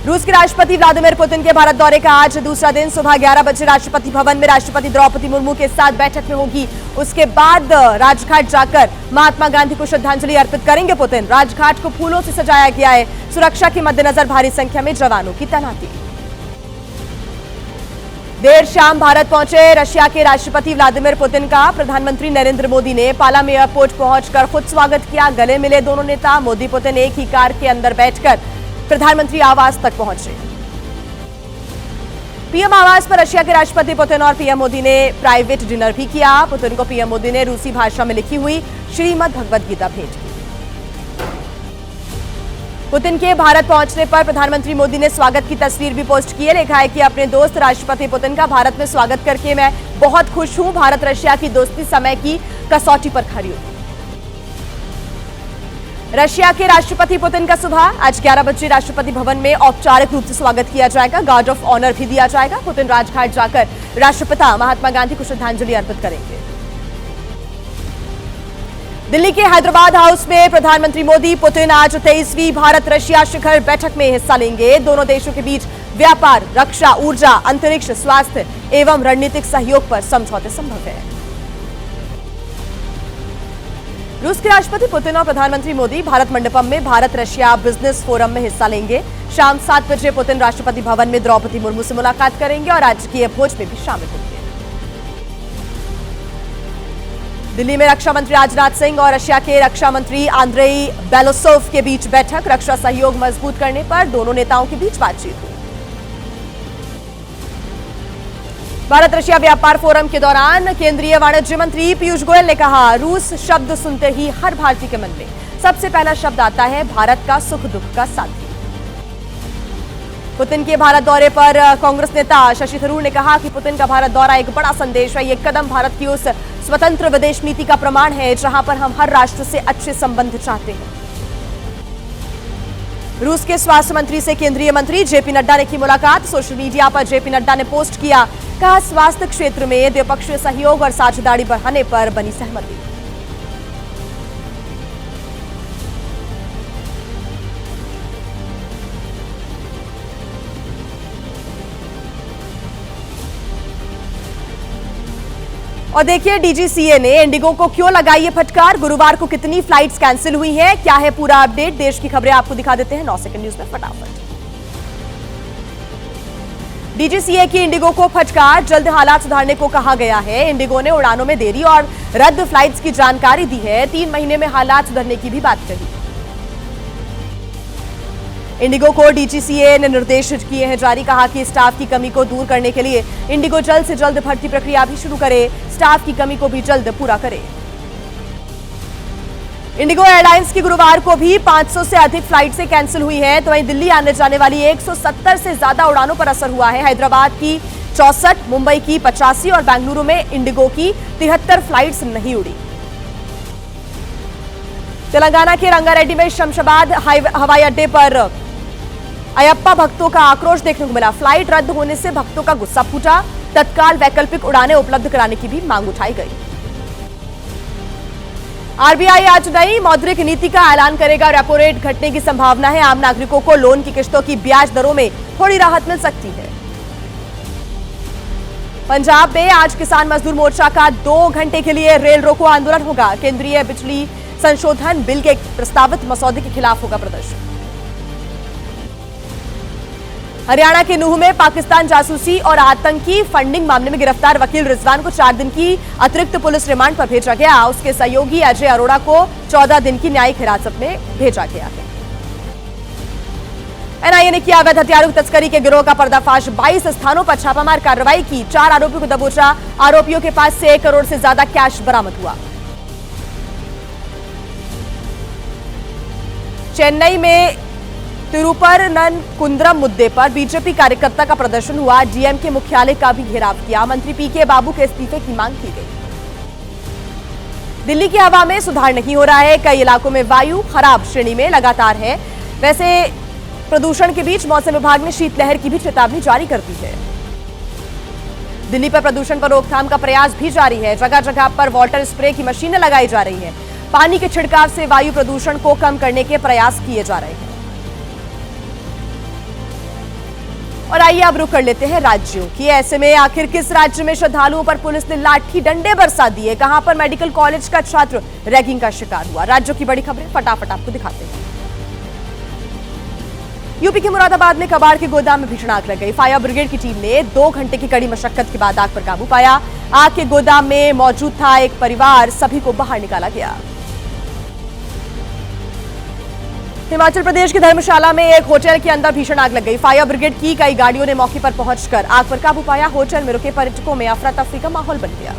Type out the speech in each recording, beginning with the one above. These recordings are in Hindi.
रूस के राष्ट्रपति व्लादिमीर पुतिन के भारत दौरे का आज दूसरा दिन। सुबह 11 बजे राष्ट्रपति भवन में राष्ट्रपति द्रौपदी मुर्मू के साथ बैठक में होगी। उसके बाद राजघाट जाकर महात्मा गांधी को श्रद्धांजलि अर्पित करेंगे पुतिन। राजघाट को फूलों से सजाया गया है। सुरक्षा के मद्देनजर भारी संख्या में जवानों की तैनाती। देर शाम भारत पहुंचे रशिया के राष्ट्रपति व्लादिमीर पुतिन का प्रधानमंत्री नरेंद्र मोदी ने पालाम एयरपोर्ट पहुंचकर खुद स्वागत किया। गले मिले दोनों नेता। मोदी पुतिन एक ही कार के अंदर बैठकर प्रधानमंत्री आवास तक पहुंचे। पीएम आवास पर रशिया के राष्ट्रपति पुतिन और पीएम मोदी ने प्राइवेट डिनर भी किया। पुतिन को पीएम मोदी ने रूसी भाषा में लिखी हुई श्रीमद् भगवद गीता भेंट की। पुतिन के भारत पहुंचने पर प्रधानमंत्री मोदी ने स्वागत की तस्वीर भी पोस्ट की है। लिखा है कि अपने दोस्त राष्ट्रपति पुतिन का भारत में स्वागत करके मैं बहुत खुश हूं। भारत रशिया की दोस्ती समय की कसौटी पर खड़ी होगी। रशिया के राष्ट्रपति पुतिन का सुबह आज 11 बजे राष्ट्रपति भवन में औपचारिक रूप से स्वागत किया जाएगा। गार्ड ऑफ ऑनर भी दिया जाएगा। पुतिन राजघाट जाकर राष्ट्रपिता महात्मा गांधी को श्रद्धांजलि अर्पित करेंगे। दिल्ली के हैदराबाद हाउस में प्रधानमंत्री मोदी पुतिन आज 23वीं भारत रशिया शिखर बैठक में हिस्सा लेंगे। दोनों देशों के बीच व्यापार, रक्षा, ऊर्जा, अंतरिक्ष, स्वास्थ्य एवं रणनीतिक सहयोग पर समझौते संभव है। रूस के राष्ट्रपति पुतिन और प्रधानमंत्री मोदी भारत मंडपम में भारत रशिया बिजनेस फोरम में हिस्सा लेंगे। शाम 7 बजे पुतिन राष्ट्रपति भवन में द्रौपदी मुर्मू से मुलाकात करेंगे और राजकीय भोज में भी शामिल होंगे। दिल्ली में रक्षा मंत्री राजनाथ सिंह और रशिया के रक्षा मंत्री आंद्रेई बेलोसोव के बीच बैठक। रक्षा सहयोग मजबूत करने पर दोनों नेताओं के बीच बातचीत हुई। भारत रशिया व्यापार फोरम के दौरान केंद्रीय वाणिज्य मंत्री पीयूष गोयल ने कहा, रूस शब्द सुनते ही हर भारतीय के मन में सबसे पहला शब्द आता है भारत का सुख दुख का साथी। पुतिन के भारत दौरे पर कांग्रेस नेता शशि थरूर ने कहा कि पुतिन का भारत दौरा एक बड़ा संदेश है। ये कदम भारत की उस स्वतंत्र विदेश नीति का प्रमाण है जहां पर हम हर राष्ट्र से अच्छे संबंध चाहते हैं। रूस के स्वास्थ्य मंत्री से केंद्रीय मंत्री जेपी नड्डा ने की मुलाकात। सोशल मीडिया पर जेपी नड्डा ने पोस्ट किया, कहा स्वास्थ्य क्षेत्र में द्विपक्षीय सहयोग और साझेदारी बढ़ाने पर बनी सहमति। और देखिए डीजीसीए ने इंडिगो को क्यों लगाई है फटकार। गुरुवार को कितनी फ्लाइट्स कैंसिल हुई हैं, क्या है पूरा अपडेट। देश की खबरें आपको दिखा देते हैं 9 सेकंड न्यूज में फटाफट। डीजीसीए की इंडिगो को फटकार, जल्द हालात सुधारने को कहा गया है। इंडिगो ने उड़ानों में देरी और रद्द फ्लाइट्स की जानकारी दी है। 3 महीने में हालात सुधरने की भी बात कही। इंडिगो को डीजीसीए ने निर्देश किए हैं जारी। कहा कि स्टाफ की कमी को दूर करने के लिए इंडिगो जल्द से जल्द भर्ती प्रक्रिया भी शुरू करे। स्टाफ की कमी को भी जल्द पूरा करे। इंडिगो एयरलाइंस की गुरुवार को भी 500 से अधिक फ्लाइट से कैंसिल हुई है। तो वहीं दिल्ली आने जाने वाली 170 से ज्यादा उड़ानों पर असर हुआ है। हैदराबाद की 64, मुंबई की 85 और बेंगलुरु में इंडिगो की 73 फ्लाइट्स नहीं उड़ी। तेलंगाना के रंगारेड्डी में शमशाबाद हवाई अड्डे पर अयप्पा भक्तों का आक्रोश देखने को मिला। फ्लाइट रद्द होने से भक्तों का गुस्सा फूटा। तत्काल वैकल्पिक उड़ानें उपलब्ध कराने की भी मांग उठाई गई। आरबीआई आज नई मौद्रिक नीति का ऐलान करेगा। रेपो रेट घटने की संभावना है। आम नागरिकों को लोन की किस्तों की ब्याज दरों में थोड़ी राहत मिल सकती है। पंजाब में आज किसान मजदूर मोर्चा का 2 घंटे के लिए रेल रोको आंदोलन होगा। केंद्रीय बिजली संशोधन बिल के प्रस्तावित मसौदे के खिलाफ होगा प्रदर्शन। हरियाणा के नूह में पाकिस्तान जासूसी और आतंकी फंडिंग मामले में गिरफ्तार वकील रिजवान को 4 दिन की अतिरिक्त पुलिस रिमांड पर भेजा गया। उसके सहयोगी अजय अरोड़ा को 14 दिन की न्यायिक हिरासत में भेजा गया है। एनआईए ने किया अवैध हथियारों की तस्करी के गिरोह का पर्दाफाश। 22 स्थानों पर छापामार कार्रवाई की। 4 आरोपियों को दबोचा। आरोपियों के पास से 1 करोड़ से ज्यादा कैश बरामद हुआ। चेन्नई में तिरुपरनकुंद्रम मुद्दे पर बीजेपी कार्यकर्ता का प्रदर्शन हुआ। डीएमके मुख्यालय का भी घेराव किया। मंत्री पीके बाबू के इस्तीफे की मांग की गई। दिल्ली की हवा में सुधार नहीं हो रहा है। कई इलाकों में वायु खराब श्रेणी में लगातार है। वैसे प्रदूषण के बीच मौसम विभाग ने शीतलहर की भी चेतावनी जारी कर दी है। दिल्ली पर प्रदूषण पर रोकथाम का प्रयास भी जारी है। जगह जगह पर वाटर स्प्रे की मशीनें लगाई जा रही हैं। पानी के छिड़काव से वायु प्रदूषण को कम करने के प्रयास किए जा रहे हैं। और आइए अब रुक कर लेते हैं राज्यों की। ऐसे में आखिर किस राज्य में श्रद्धालुओं पर पुलिस ने लाठी डंडे बरसा दिए? कहां पर मेडिकल कॉलेज का छात्र रैगिंग का शिकार हुआ? राज्यों की बड़ी खबरें फटाफट आपको दिखाते हैं। यूपी के मुरादाबाद में कबाड़ के गोदाम में भीषण आग लग गई। फायर ब्रिगेड की टीम ने 2 घंटे की कड़ी मशक्कत के बाद आग पर काबू पाया। आग के गोदाम में मौजूद था एक परिवार, सभी को बाहर निकाला गया। हिमाचल प्रदेश की धर्मशाला में एक होटल के अंदर भीषण आग लग गई। फायर ब्रिगेड की कई गाड़ियों ने मौके पर पहुंचकर आग पर काबू पाया। होटल में रुके पर्यटकों में अफरा तफरी का माहौल बन गया।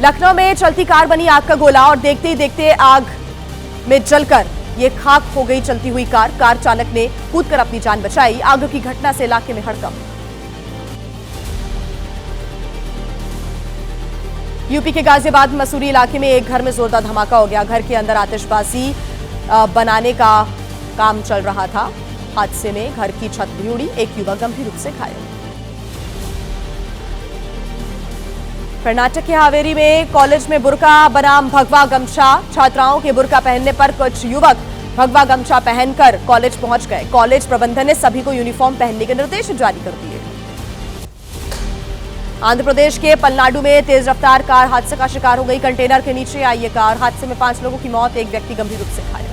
लखनऊ में चलती कार बनी आग का गोला और देखते ही देखते आग में जलकर ये खाक हो गई चलती हुई कार। कार चालक ने कूदकर अपनी जान बचाई। आग की घटना से इलाके में हड़कंप। यूपी के गाजियाबाद मसूरी इलाके में एक घर में जोरदार धमाका हो गया। घर के अंदर आतिशबाजी बनाने का काम चल रहा था। हादसे में घर की छत भी उड़ी। एक युवक गंभीर रूप से घायल। कर्नाटक के हावेरी में कॉलेज में बुर्का बनाम भगवा गमछा। छात्राओं के बुर्का पहनने पर कुछ युवक भगवा गमछा पहनकर कॉलेज पहुंच गए। कॉलेज प्रबंधन ने सभी को यूनिफॉर्म पहनने के निर्देश जारी कर दिए। आंध्र प्रदेश के पलनाडु में तेज रफ्तार कार हादसे का शिकार हो गई। कंटेनर के नीचे आई ये कार। हादसे में 5 लोगों की मौत, एक व्यक्ति गंभीर रूप से घायल।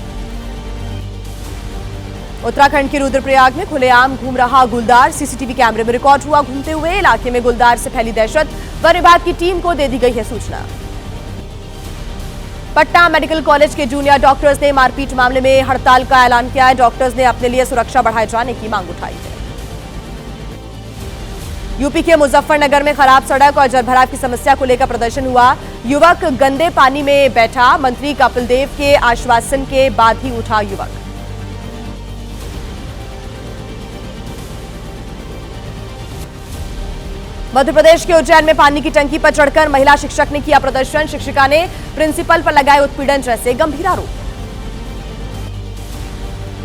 उत्तराखंड के रुद्रप्रयाग में खुलेआम घूम रहा गुलदार सीसीटीवी कैमरे में रिकॉर्ड हुआ। घूमते हुए इलाके में गुलदार से फैली दहशत। वन विभाग की टीम को दे दी गई है सूचना। पटना मेडिकल कॉलेज के जूनियर डॉक्टर्स ने मारपीट मामले में हड़ताल का ऐलान किया है। डॉक्टर्स ने अपने लिए सुरक्षा बढ़ाए जाने की मांग उठाई है। यूपी के मुजफ्फरनगर में खराब सड़क और जलभराव की समस्या को लेकर प्रदर्शन हुआ। युवक गंदे पानी में बैठा। मंत्री कपिल देव के आश्वासन के बाद ही उठा युवक। मध्य प्रदेश के उज्जैन में पानी की टंकी पर चढ़कर महिला शिक्षक ने किया प्रदर्शन। शिक्षिका ने प्रिंसिपल पर लगाए उत्पीड़न जैसे गंभीर आरोप।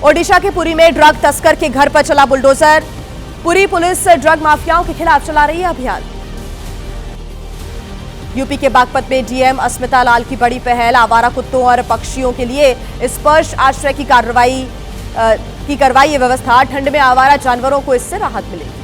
ओडिशा के पुरी में ड्रग तस्कर के घर पर चला बुलडोजर। पुरी पुलिस ड्रग माफियाओं के खिलाफ चला रही है अभियान। यूपी के बागपत में डीएम अस्मिता लाल की बड़ी पहल। आवारा कुत्तों और पक्षियों के लिए स्पर्श आश्रय की करवाई ये व्यवस्था। ठंड में आवारा जानवरों को इससे राहत मिलेगी।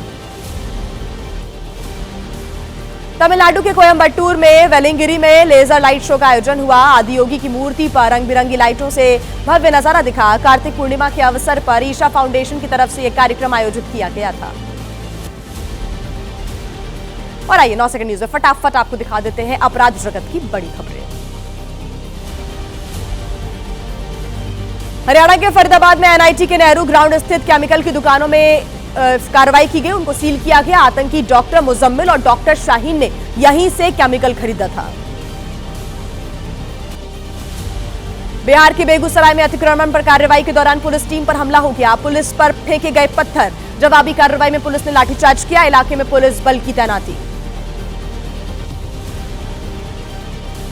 तमिलनाडु के कोयम्बटूर में वेलिंगिरी में लेजर लाइट शो का आयोजन हुआ। आदियोगी की मूर्ति पर रंग बिरंगी लाइटों से भव्य नजारा दिखा। कार्तिक पूर्णिमा के अवसर पर ईशा फाउंडेशन की तरफ से यह कार्यक्रम आयोजित किया गया था। और आइए 9 सेकंड न्यूज में फटाफट आपको दिखा देते हैं अपराध जगत की बड़ी खबरें। हरियाणा के फरीदाबाद में एनआईटी के नेहरू ग्राउंड स्थित केमिकल की दुकानों में कार्रवाई की गई। उनको सील किया गया। आतंकी डॉक्टर मुजम्मिल और डॉक्टर शाहीन ने यहीं से केमिकल खरीदा था। बिहार के बेगूसराय में अतिक्रमण पर कार्रवाई के दौरान पुलिस टीम पर हमला हो गया। पुलिस पर फेंके गए पत्थर। जवाबी कार्रवाई में पुलिस ने लाठीचार्ज किया। इलाके में पुलिस बल की तैनाती।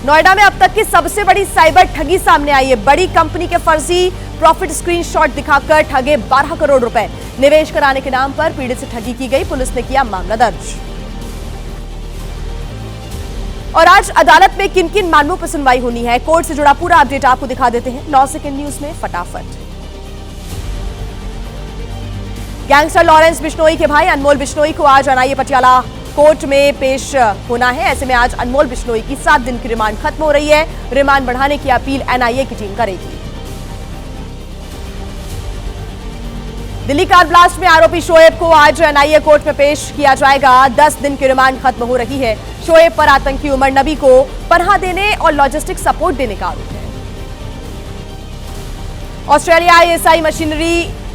नोएडा में अब तक की सबसे बड़ी साइबर ठगी सामने आई है। बड़ी कंपनी के फर्जी प्रॉफिट स्क्रीनशॉट दिखाकर ठगे 12 करोड़ रुपए। निवेश कराने के नाम पर पीड़ित से ठगी की गई। पुलिस ने किया मामला दर्ज। और आज अदालत में किन किन मामलों पर सुनवाई होनी है, कोर्ट से जुड़ा पूरा अपडेट आपको दिखा देते हैं 9 सेकंड न्यूज में फटाफट। गैंगस्टर लॉरेंस बिश्नोई के भाई अनमोल बिश्नोई को आज एनआईए पटियाला कोर्ट में पेश होना है। ऐसे में आज अनमोल बिश्नोई की 7 दिन की रिमांड खत्म हो रही है। रिमांड बढ़ाने की अपील एनआईए की टीम करेगी। दिल्ली कार ब्लास्ट में आरोपी शोएब को आज एनआईए कोर्ट में पेश किया जाएगा। 10 दिन की रिमांड खत्म हो रही है। शोएब पर आतंकी उमर नबी को पनाह देने और लॉजिस्टिक सपोर्ट देने का आरोप है। Australia ISI machinery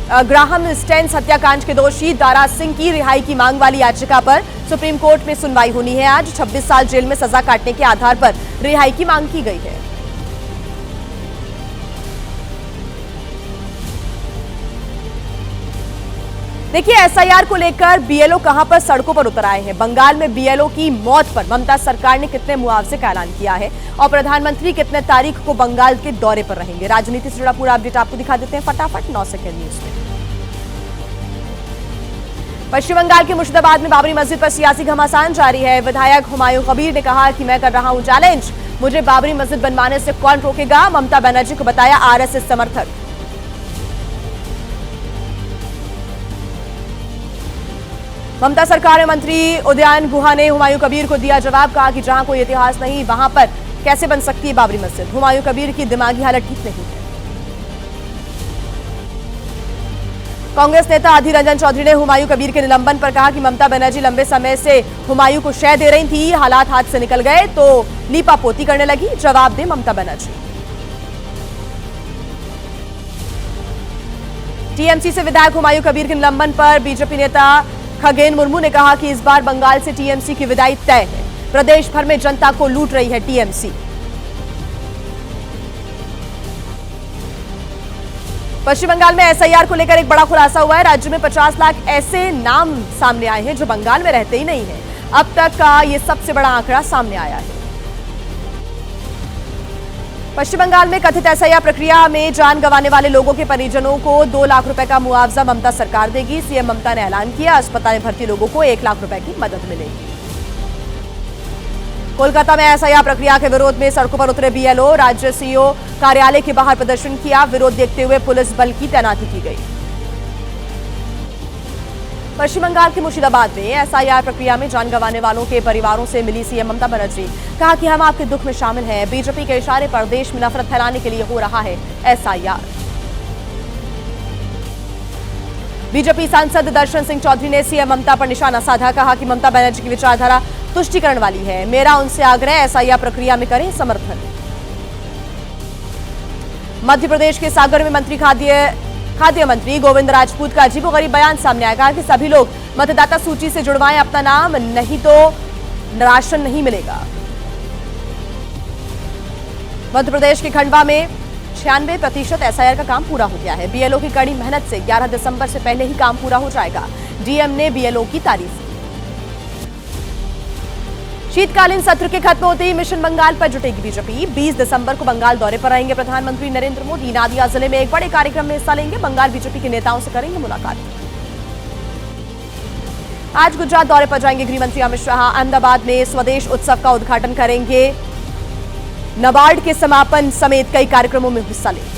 Graham Staines हत्याकांड के दोषी दारा सिंह की रिहाई की मांग वाली याचिका पर सुप्रीम कोर्ट में सुनवाई होनी है। आज 26 साल जेल में सजा काटने के आधार पर रिहाई की मांग की गई है। देखिए, एसआईआर को लेकर बीएलओ कहां पर सड़कों पर उतर आए हैं। बंगाल में बीएलओ की मौत पर ममता सरकार ने कितने मुआवजे का ऐलान किया है और प्रधानमंत्री कितने तारीख को बंगाल के दौरे पर रहेंगे। राजनीति से जुड़ा पूरा अपडेट आपको दिखा देते हैं फटाफट 9 सेकंड न्यूज में। पश्चिम बंगाल के मुर्शिदाबाद में बाबरी मस्जिद पर सियासी घमासान जारी है। विधायक हुमायूं कबीर ने कहा कि मैं कर रहा हूं चैलेंज, मुझे बाबरी मस्जिद बनवाने से कौन रोकेगा। ममता बनर्जी को बताया आरएसएस समर्थक। ममता सरकार में मंत्री उदयन गुहा ने हुमायूं कबीर को दिया जवाब, कहा कि जहां कोई इतिहास नहीं वहां पर कैसे बन सकती है बाबरी मस्जिद। हुमायूं कबीर की दिमागी हालत ठीक नहीं है। कांग्रेस नेता अधीर रंजन चौधरी ने हुमायूं कबीर के निलंबन पर कहा कि ममता बनर्जी लंबे समय से हुमायूं को शय दे रही थी, हालात हाथ से निकल गए तो लीपापोती करने लगी, जवाब दे ममता बनर्जी। टीएमसी से विधायक हुमायूं कबीर के निलंबन पर बीजेपी नेता खगेन मुर्मू ने कहा कि इस बार बंगाल से टीएमसी की विदाई तय है, प्रदेश भर में जनता को लूट रही है टीएमसी। पश्चिम बंगाल में एसआईआर को लेकर एक बड़ा खुलासा हुआ है। राज्य में 50 लाख ऐसे नाम सामने आए हैं जो बंगाल में रहते ही नहीं है। अब तक का यह सबसे बड़ा आंकड़ा सामने आया है। पश्चिम बंगाल में कथित एसआईआर प्रक्रिया में जान गंवाने वाले लोगों के परिजनों को 2 लाख रुपए का मुआवजा ममता सरकार देगी। सीएम ममता ने ऐलान किया, अस्पताल में भर्ती लोगों को 1 लाख रुपए की मदद मिलेगी। कोलकाता में एसआईआर प्रक्रिया के विरोध में सड़कों पर उतरे बीएलओ, राज्य सीईओ कार्यालय के बाहर प्रदर्शन किया। विरोध देखते हुए पुलिस बल की तैनाती की गई। पश्चिम बंगाल के मुर्शिदाबाद में एसआईआर प्रक्रिया में जान गंवाने वालों के परिवारों से मिली सीएम ममता बनर्जी, कहा कि हम आपके दुख में शामिल हैं। बीजेपी के इशारे पर देश में नफरत फैलाने के लिए हो रहा है एसआईआर। बीजेपी सांसद दर्शन सिंह चौधरी ने सीएम ममता पर निशाना साधा, कहा कि ममता बनर्जी की विचारधारा तुष्टीकरण वाली है। मेरा उनसे आग्रह, एसआईआर प्रक्रिया में करें समर्थन। मध्य प्रदेश के सागर में मंत्री खाद्य मंत्री गोविंद राजपूत का अजीबोगरीब बयान सामने आया, कहा कि सभी लोग मतदाता सूची से जुड़वाएं अपना नाम, नहीं तो राशन नहीं मिलेगा। मध्य प्रदेश के खंडवा में 96% एसआईआर का काम पूरा हो गया है। बीएलओ की कड़ी मेहनत से 11 दिसंबर से पहले ही काम पूरा हो जाएगा। डीएम ने बीएलओ की तारीफ की। शीतकालीन सत्र के खत्म होते ही मिशन बंगाल पर जुटेगी बीजेपी। 20 दिसंबर को बंगाल दौरे पर रहेंगे प्रधानमंत्री नरेंद्र मोदी। नादिया जिले में एक बड़े कार्यक्रम में हिस्सा लेंगे। बंगाल बीजेपी के नेताओं से करेंगे मुलाकात। आज गुजरात दौरे पर जाएंगे गृह मंत्री अमित शाह। अहमदाबाद में स्वदेश उत्सव का उद्घाटन करेंगे। नाबार्ड के समापन समेत कई कार्यक्रमों में हिस्सा लेंगे।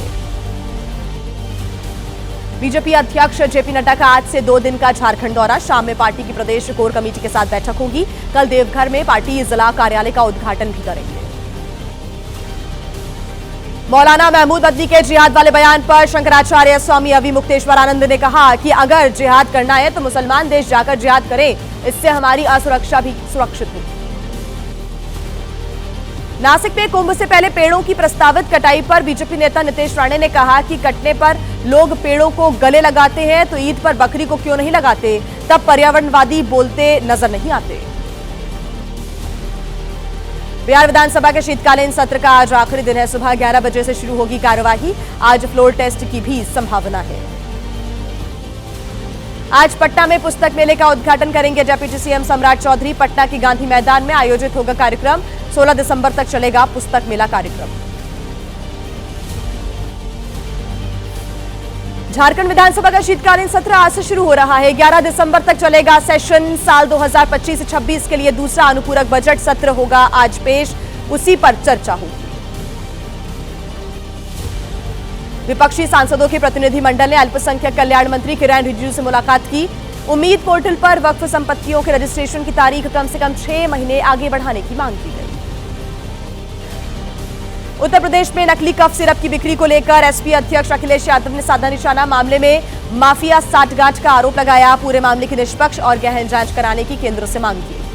बीजेपी अध्यक्ष जेपी नड्डा का आज से 2 दिन का झारखंड दौरा। शाम में पार्टी की प्रदेश कोर कमेटी के साथ बैठक होगी। कल देवघर में पार्टी जिला कार्यालय का उद्घाटन भी करेंगे। मौलाना महमूद मदनी के जिहाद वाले बयान पर शंकराचार्य स्वामी अवि मुक्तेश्वरानंद ने कहा कि अगर जिहाद करना है तो मुसलमान देश जाकर जिहाद करें, इससे हमारी असुरक्षा भी सुरक्षित होगी। नासिक में कुंभ से पहले पेड़ों की प्रस्तावित कटाई पर बीजेपी नेता नीतीश राणे ने कहा कि कटने पर लोग पेड़ों को गले लगाते हैं तो ईद पर बकरी को क्यों नहीं लगाते, तब पर्यावरणवादी बोलते नजर नहीं आते। बिहार विधानसभा के शीतकालीन सत्र का आज आखिरी दिन है। सुबह 11 बजे से शुरू होगी कार्यवाही। आज फ्लोर टेस्ट की भी संभावना है। आज पटना में पुस्तक मेले का उद्घाटन करेंगे डेप्यूटी सीएम सम्राट चौधरी। पटना के गांधी मैदान में आयोजित होगा कार्यक्रम। 16 दिसंबर तक चलेगा पुस्तक मेला कार्यक्रम। झारखंड विधानसभा का शीतकालीन सत्र आज से शुरू हो रहा है। 11 दिसंबर तक चलेगा सेशन। साल 2025-26 के लिए दूसरा अनुपूरक बजट सत्र होगा आज पेश, उसी पर चर्चा होगी। विपक्षी सांसदों के प्रतिनिधिमंडल ने अल्पसंख्यक कल्याण मंत्री किरेन रिजिजू से मुलाकात की। उम्मीद पोर्टल पर वक्फ संपत्तियों के रजिस्ट्रेशन की तारीख कम से कम 6 महीने आगे बढ़ाने की मांग की गई। उत्तर प्रदेश में नकली कफ सिरप की बिक्री को लेकर एसपी अध्यक्ष अखिलेश यादव ने साधा निशाना। मामले में माफिया साठगांठ का आरोप लगाया। पूरे मामले की निष्पक्ष और गहन जांच कराने की केंद्र से मांग की।